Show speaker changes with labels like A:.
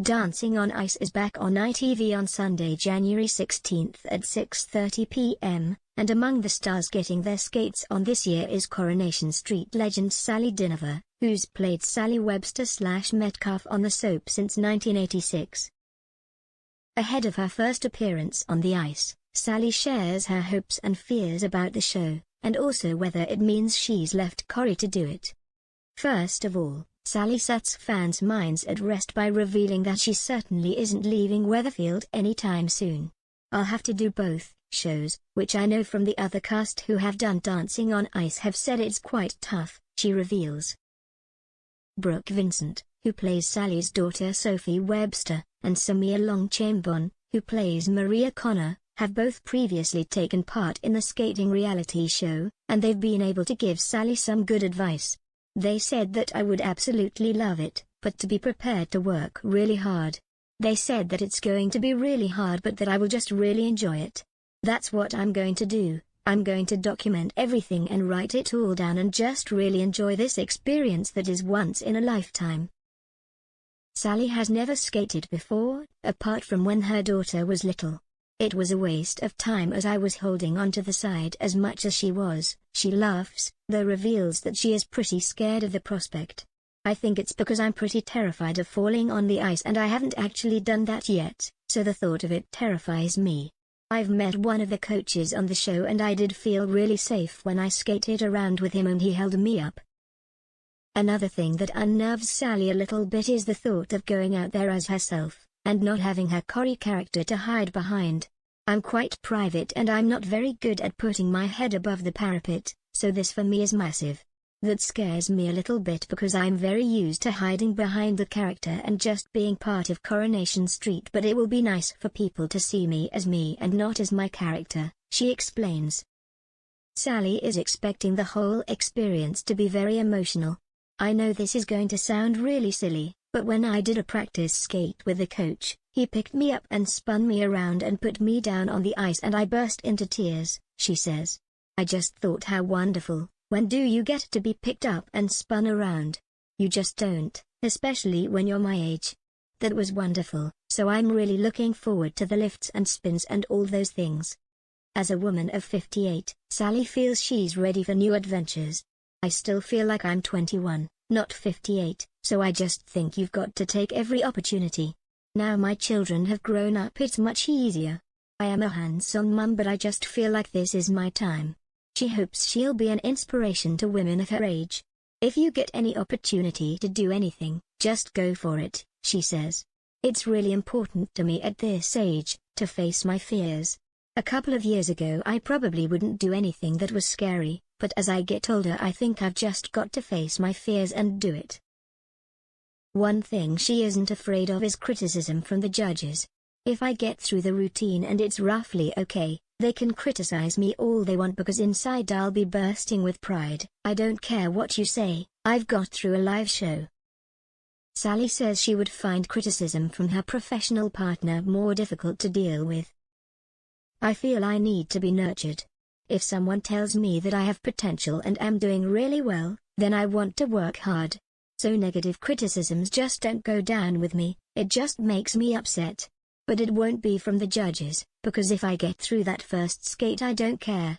A: Dancing on Ice is back on ITV on Sunday, January 16 at 6:30 p.m., and among the stars getting their skates on this year is Coronation Street legend Sally Dynevor, who's played Sally Webster/Metcalf on the soap since 1986. Ahead of her first appearance on the ice, Sally shares her hopes and fears about the show, and also whether it means she's left Corrie to do it. First of all, Sally sets fans' minds at rest by revealing that she certainly isn't leaving Weatherfield anytime soon. "I'll have to do both shows, which I know from the other cast who have done Dancing on Ice have said it's quite tough," she reveals. Brooke Vincent, who plays Sally's daughter Sophie Webster, and Samir Longchambon, who plays Maria Connor, have both previously taken part in the skating reality show, and they've been able to give Sally some good advice. "They said that I would absolutely love it, but to be prepared to work really hard. They said that it's going to be really hard but that I will just really enjoy it. That's what I'm going to do. I'm going to document everything and write it all down and just really enjoy this experience that is once in a lifetime." Sally has never skated before, apart from when her daughter was little. "It was a waste of time as I was holding onto the side as much as she was," she laughs, though reveals that she is pretty scared of the prospect. "I think it's because I'm pretty terrified of falling on the ice and I haven't actually done that yet, so the thought of it terrifies me. I've met one of the coaches on the show and I did feel really safe when I skated around with him and he held me up." Another thing that unnerves Sally a little bit is the thought of going out there as herself, and not having her Corrie character to hide behind. "I'm quite private and I'm not very good at putting my head above the parapet, so this for me is massive. That scares me a little bit because I'm very used to hiding behind the character and just being part of Coronation Street, but it will be nice for people to see me and not as my character," she explains. Sally is expecting the whole experience to be very emotional. "I know this is going to sound really silly, but when I did a practice skate with the coach, he picked me up and spun me around and put me down on the ice and I burst into tears," she says. "I just thought how wonderful. When do you get to be picked up and spun around? You just don't, especially when you're my age. That was wonderful, so I'm really looking forward to the lifts and spins and all those things." As a woman of 58, Sally feels she's ready for new adventures. "I still feel like I'm 21, not 58, so I just think you've got to take every opportunity. Now my children have grown up, it's much easier. I am a hands-on mum, but I just feel like this is my time." She hopes she'll be an inspiration to women of her age. "If you get any opportunity to do anything, just go for it," she says. "It's really important to me at this age, to face my fears. A couple of years ago I probably wouldn't do anything that was scary, but as I get older I think I've just got to face my fears and do it." One thing she isn't afraid of is criticism from the judges. "If I get through the routine and it's roughly okay, they can criticize me all they want because inside I'll be bursting with pride. I don't care what you say, I've got through a live show." Sally says she would find criticism from her professional partner more difficult to deal with. "I feel I need to be nurtured. If someone tells me that I have potential and am doing really well, then I want to work hard. So negative criticisms just don't go down with me, it just makes me upset. But it won't be from the judges, because if I get through that first skate I don't care,